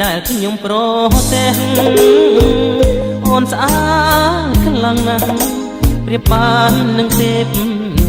ដែលខ្ញុំប្រទេះអូនស្អាតខ្លាំងណាស់ប្រៀបបាននឹងទេព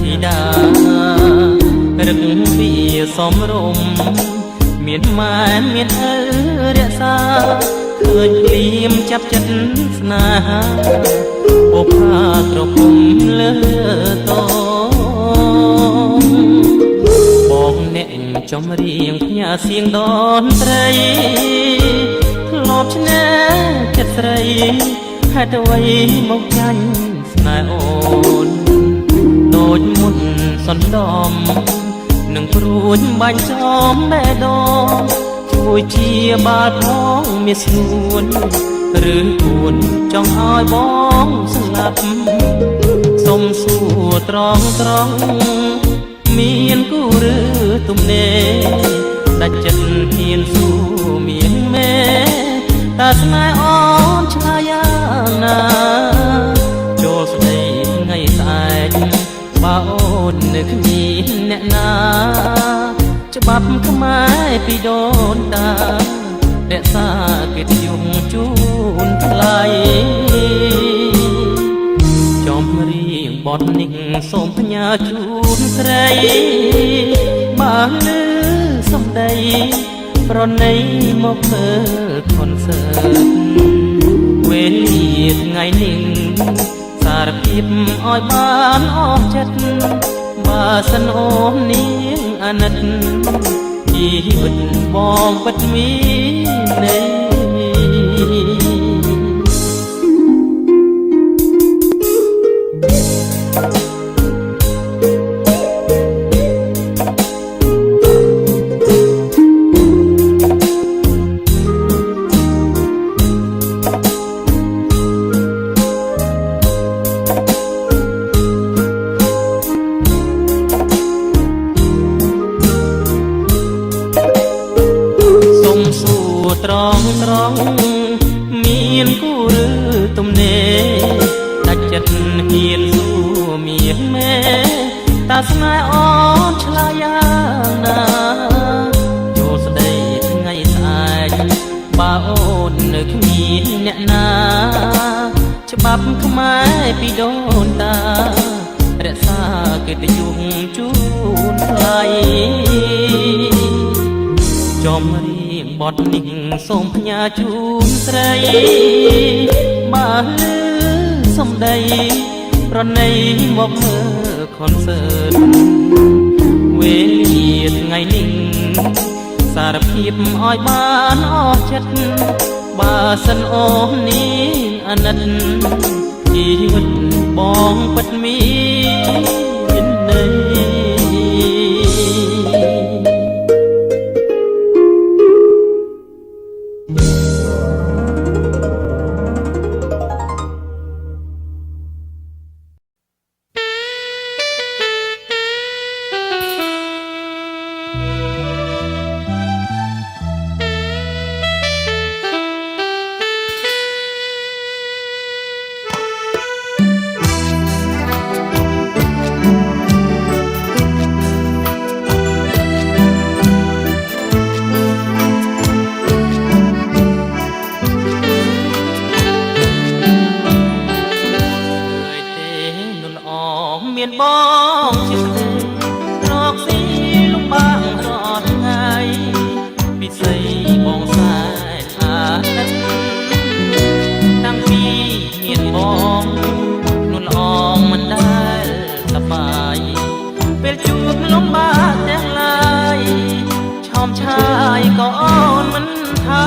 ធីតារឹកពីសំរុំមានម៉ែមានឪរក្សាឃើញភ្លៀមចាប់ចិត្តស្នេហាអូផាត្រពុំលើតបងអ្នកចំរៀងផ្ញើសៀងដនត្រីធ្លាប់ឆ្នេរចិត្តស្រីហេតុអ្វីមកចាញ់ស្នេហ៍អូនដូចមុនសន្តំនឹងព្រួញបាញ់ចំបេះដូងជួយជាបាលផងមានស្នួនឬគួនចង់ឲ្យបងស្លាប់សុំសួរត្រង់មានគូឬទំនេរដាច់ចិត្តហ៊ានស៊ូមានមេតែស្នេហ៍អូនឆ្ងាយយ៉ាងណាចូលស្ដីថ្ងៃស្អែកបើអូននៅគ្មានអ្នកណាច្បាប់ខ្មែរពីដូនតារក្សាកិត្តិយសជូនថ្លៃចំរៀងបទនេះសូមផ្ញើជូនស្រីបើលឺសំដីប្រណីមកធ្វើខនសើតវេលាថ្ងៃនេះសារភាពឲ្យបានអស់ចិត្តបើសិនអូននាងអាណិតជីវិតបងពិតមានន័យត្រង់មានគូឬទំនេរដាច់ចិត្តហ៊ានស៊ូមានមេតាស្នេហ៍អូនឆ្លាយយ៉ាងណាចូលស្ដីថ្ងៃស្អែកបើអូននៅគ្មានអ្នកណាច្បាប់ខ្មែរពីដូនតារក្សាកិត្តិយសជូនថ្លៃចំរៀងបទនេះសូមផ្ញើជូនស្រីបើលឺសំដីប្រណីមកមើលខនសើតវេលាថ្ងៃនេះសារភាពឲ្យបានអស់ចិត្តបើសិនអូននាងអាណិតជីវិតបងពិតមានន័យមានបងជាស្ដីរកស៊ីលំបាករត់ថ្ងៃពិសីបងសែនអាណិតតាំងពីមានបងនួនល្អមិនដែលសប្បាយពេលជួបលំបាកទាំងឡាយឆោមឆាយក៏អូនមិនថា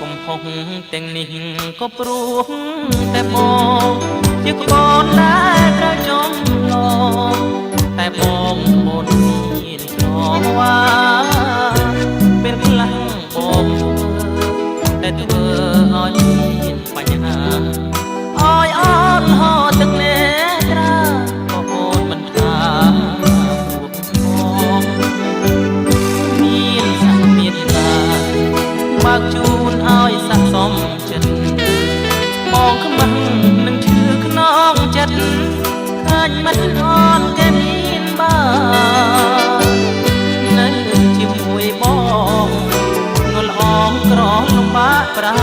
កំហុសទាំងនេះក៏ព្រោះតែបង ជាក្បូនដែលត្រូវចុំឡងតែបងក្បូនមានក្រវ៉ាពេលខ្លះបងតែធ្វើឲ្យមានបញ្ហាអើយអត់ហោទឹកនេត្រាក៏អូនមិនថាពួកបងមានសាច់មានតាបើកជូនឲ្យស័ក្តិសមចិត្តបងខ្មាស់នឹងឈឺខ្នងចិត្តឃើញមិនអន់គេមានបាននៅជាមួយបងងល់អងក្រលំបាកប្រា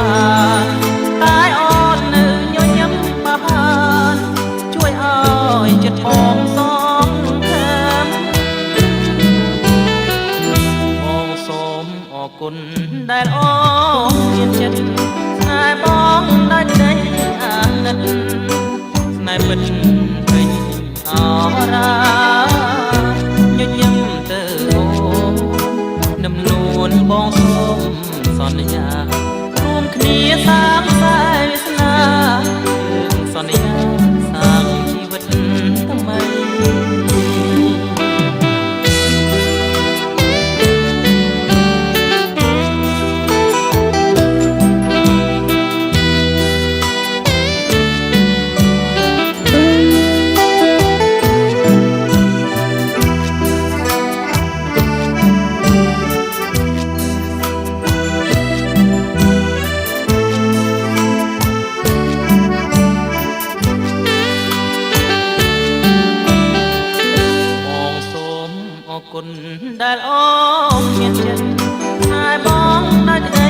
តែអូននៅញញឹមបានជួយឲ្យចិត្តបងសងខាំបងសូមអរគុណដែលអូនមានចិត្តស្នេហ៍បងដោយក្តីអាណិតស្នេហ៍ពិតពេញអរាញញឹមទៅអូននឹមនួនបងសូមសន្យារួមគ្នាសាងខ្សែវាសនាយើងសន្យាសាងជីវិតថ្មីគុណដែលអូនមានចិត្តស្នេហ៍បងដោយក្តី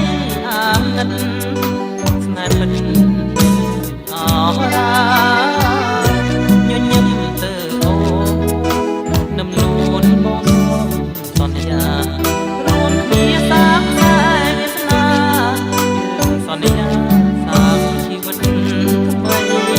អាណិតស្នេហ៍ពិតអរាញញឹមទៅអូននឹមនួនបងសន្យារួមគ្នាសាងខ្សែវាសនាយើងសន្យាសាងជីវិតថ្មី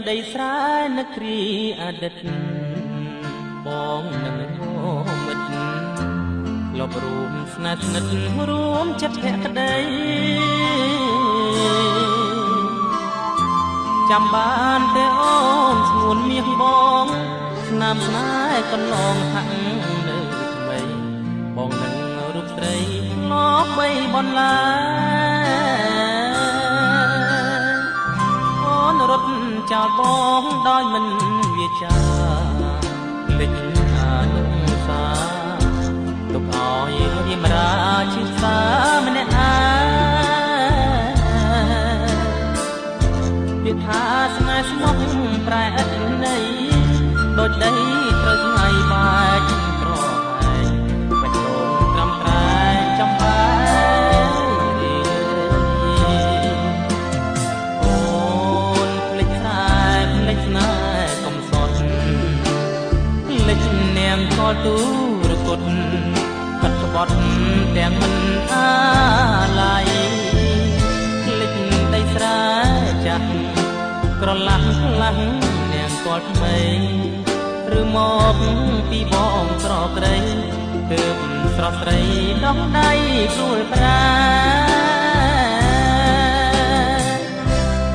ដីស្រែនឹកគ្រាអតីតបងនឹងមិត្តលបរួមស្នេហ៍ស្និទ្ធរួមចិត្តភក្តីចាំបានទេអូនស្ងួនមាសបងស្នាមស្នេហ៍កន្លងហាក់នៅថ្មីបងនឹងរូបស្រីលោកបីបន្លារត់ចោលបងដោយមិនវាចាលេចអានុសាទុកឲ្យរៀមរាជាសាម្នាក់ឯងវាថាស្នេហ៍ស្មោះប្រែឥតន័យដូចដីត្រូវថ្ងៃបាច់ក្រហែងបេះដូងត្រឹមត្រែចំបែទូរគុតកាត់ក្បត់ទាំងមិនអាឡ័យលិចដីស្រែចាស់ក្រឡាស់ខ្លាំងនាងគាត់ថ្មីឬមកពីបងស្រក្រីទើបស្រស់ស្រីដងដៃស្រួលប្រា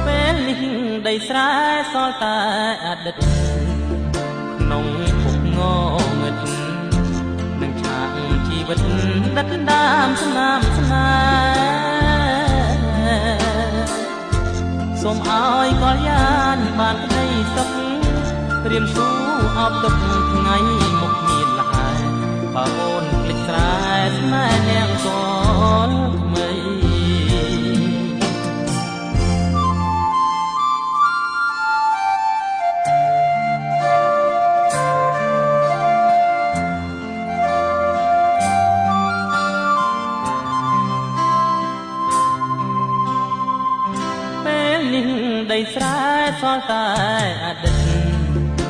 ពេលនេះដីស្រែសល់តែអតីតក្នុងភពងងឹតនឹងឆាកជីវិតដិតដាមស្នាមស្នេហ៍សូមឲ្យកល្យានបានក្តីសុខរៀមស៊ូអបទុកថ្ងៃមុខមានលហែបើអូនភ្លេចស្រែស្នេហ៍នាងកលថ្មីដីស្រែសល់តែអតីត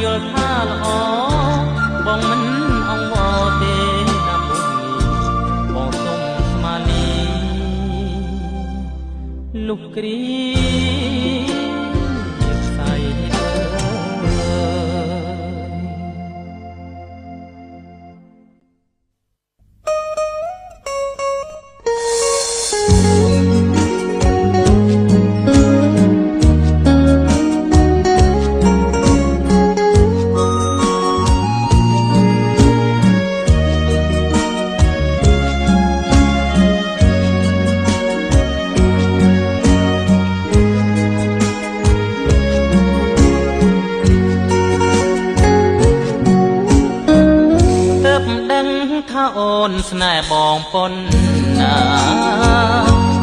យល់ថាល្អបងមិនអង្វរទេណាមុននេះបងសុំស្មាលីលុះគ្រីផ្សាយអូនស្នេហ៍បងប៉ុនណា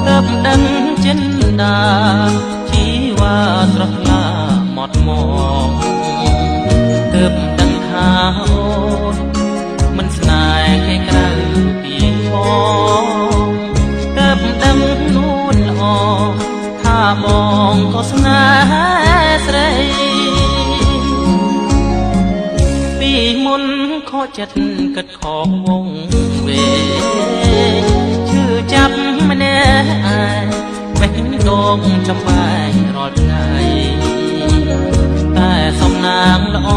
ទើបដឹងចិនដាជីវ៉ាស្រស់ថ្លាមាត់មកទើបដឹងថាអូនមិនស្នេហ៍គេក្រៅពីបងទើបដឹងនួនល្អថាបងក៏ស្នេហ៍ស្រីពីមុនខកចិត្តគិតខកវងវេឈឺចាប់ម្នាក់ឯងបេះដូងចំបែករាល់ថ្ងៃតែសំណាងល្អ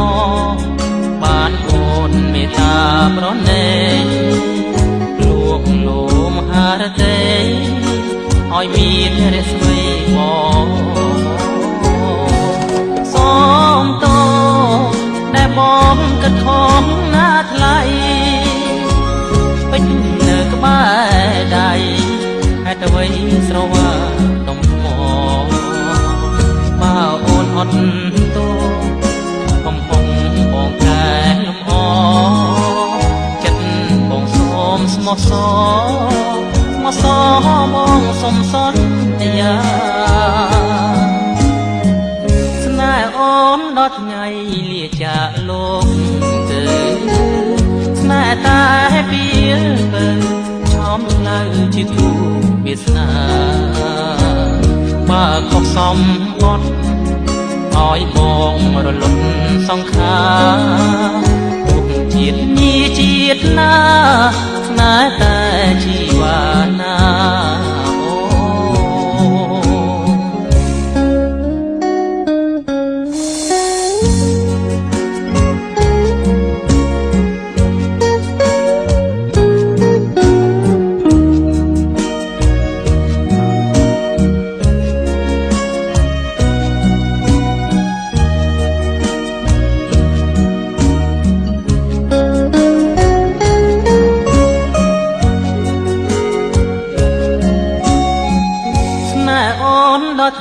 បានអូនមេត្តាប្រណីលួងលោមហារតីឲ្យមានរស្មីបងសូមតោតែបងគិតខំណាថ្លៃពេញនៅក្បែរដៃហេតុអ្វីស្រវាដុំថ្មបើអូនអត់ទោកំពុងបងកែលំអចិត្តបងសូមស្មោះសរមកសបងសុំសន្យាស្នេហ៍អូនដល់ថ្ងៃលាចាកលោកទៅស្នេហ៍តែពីលទៅឆោមឆ្លៅជាទូវាសនាបើខុសសំបត់ឲ្យបងរលត់សង្ខារពុកជាតិញីជាតិណាស្នេហ៍តែជីវ៉ាណា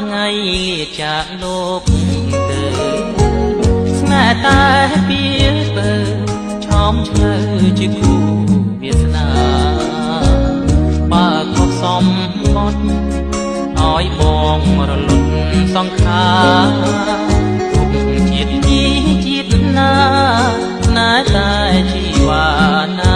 ថ្ងៃលាចាកលោកទៅស្នេហ៍តែពីលទៅឆោមឆ្លៅជាគូវាសនាបើខុសសំបត់ឲ្យបងរលត់សង្ខារពុកជាតិញីជាតិណាស្នេហ៍តែជីវ៉ាណា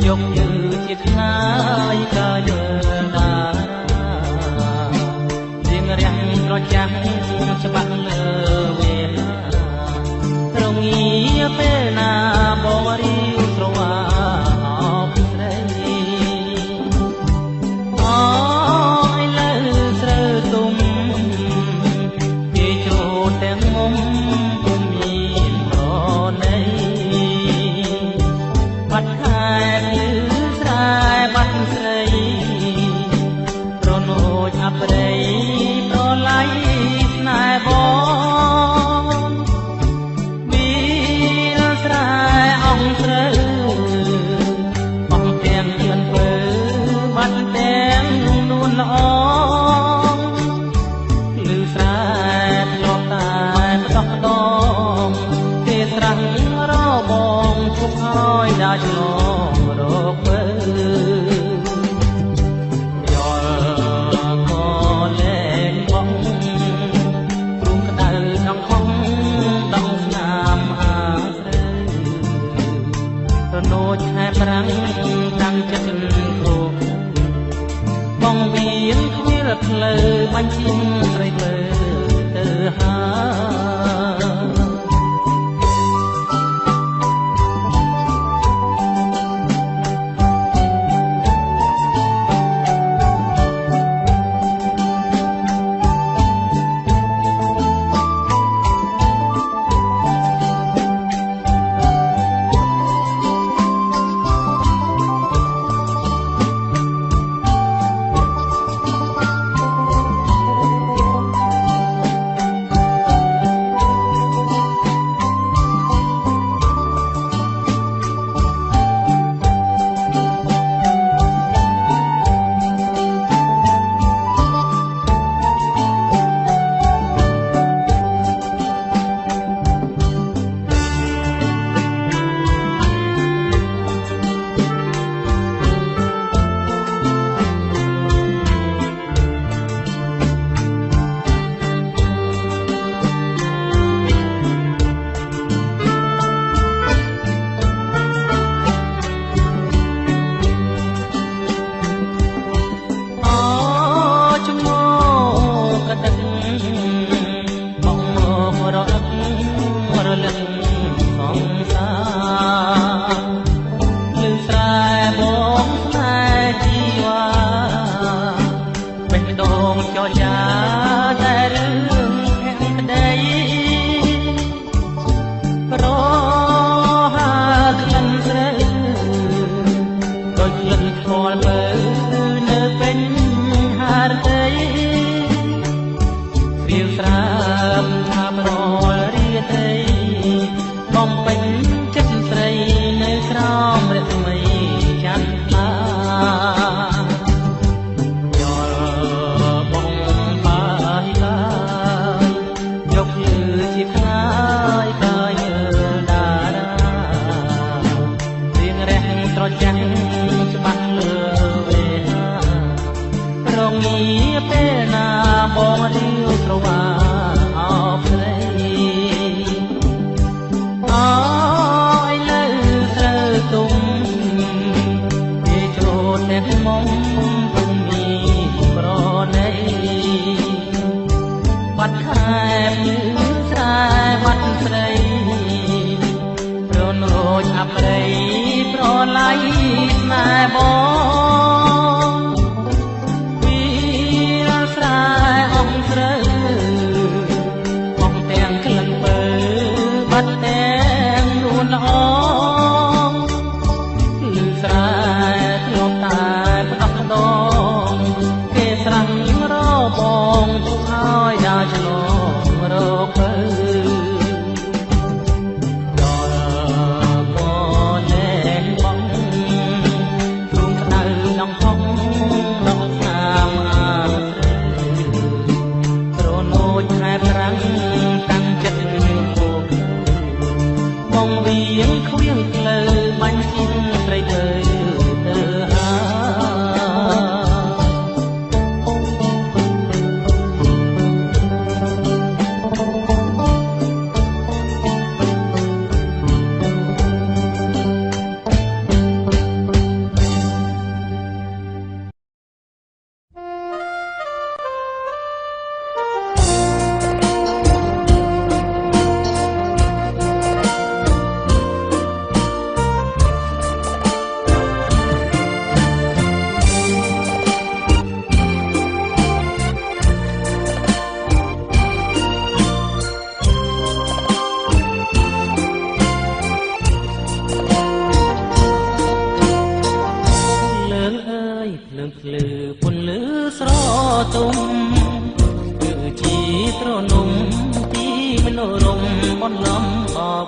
យកយឺជាថ្ងៃកាយើតា រាំងត្រចាំងច្បាស់លើវេហារងាពេលណាបងរៀវស្រវាអបស្រីអើយលើស្រើទុំគេចូលទាំងមុំពុំមានប្រណីបាត់ខែលឺស្រែបាត់ស្រីប្រណូចអប្រិយប្រឡ័យស្នេហ៍បងមីលស្រែអង្គស្រូវអង្គទាំងជឿនពើបាត់ទាំងនួនល្អលឺស្រែធ្លាប់តែផ្ដោះផ្ដងទេស្រាំងរបងជប់ហើយដាច់ឆ្លងរកមើនោចខែប្រាំងតាំងចិត្តគ្រូបងមានគ្មានផ្លូវបាញ់ជាស្រីមើទៅហើ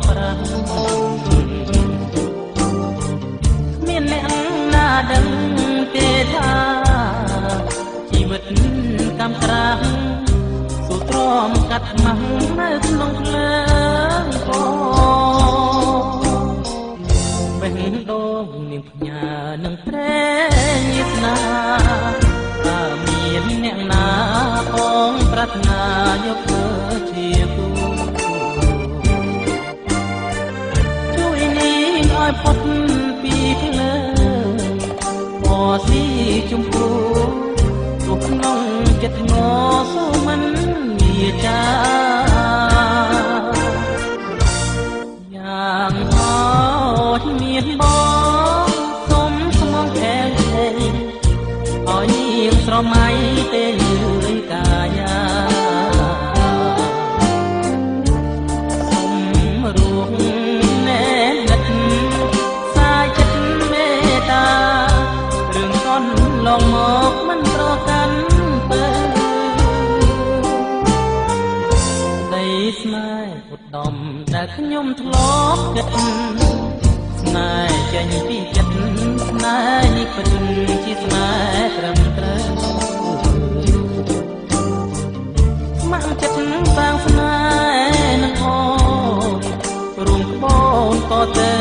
ប្រាំមានអ្នកណាដឹងទេថាជីវិតកម្មត្រាស់សូទ្រាំកាត់ម៉ាស់នៅក្នុងភ្លើងបេះដូងនាងផ្ញើនឹងព្រែញាស្នាថាមានអ្នកណាបងប្រាថ្នាយកធ្វើជាគូជួយនាងឲ្យផុតពីភ្លើងពណ៌ស៊ីជម្พูទុកក្នុងចិត្តងសូមិនវាចាយ៉ាងហោចមានបងសុំស្មងខែងឲ្យនាងស្រមៃទេលឿយកាយាសុំរួងណែនិតសាយចិត្តមេត្តារឿងកន់ឡងមកមិនប្រកាន់ទៅដីស្នេហ៍ឧត្តមដែលខ្ញុំធ្លាប់គិតស្នេហ៍ចេញពីចិត្តស្នេហ៍នេះពិតជាស្នេហ៍ត្រឹមត្រូវស្ម័គ្រចិត្តសាងស្នេហ៍នឹងអូនរួមក្បូនក៏ទៅ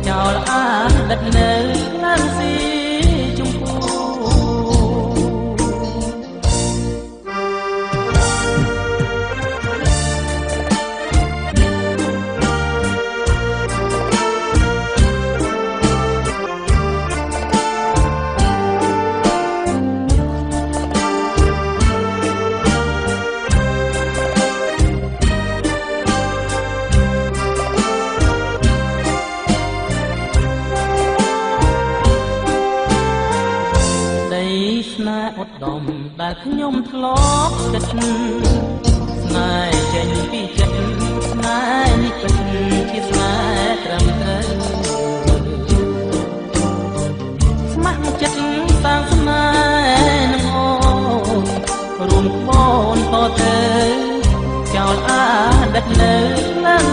ចោលអាដិតនៅឡើងស៊ីជម្ពូស្នេហ៍ឧត្តមដែលខ្ញុំធ្លាប់គិតស្នេហ៍ចេញពីចិត្តស្នេហ៍នេះពិតជាស្នេហ៍ត្រឹមត្រូវស្ម័គ្រចិត្តសាងស្នេហ៍នឹងអូនរួមក្បូនក៏ទៅចោលអាដិតនៅឡើង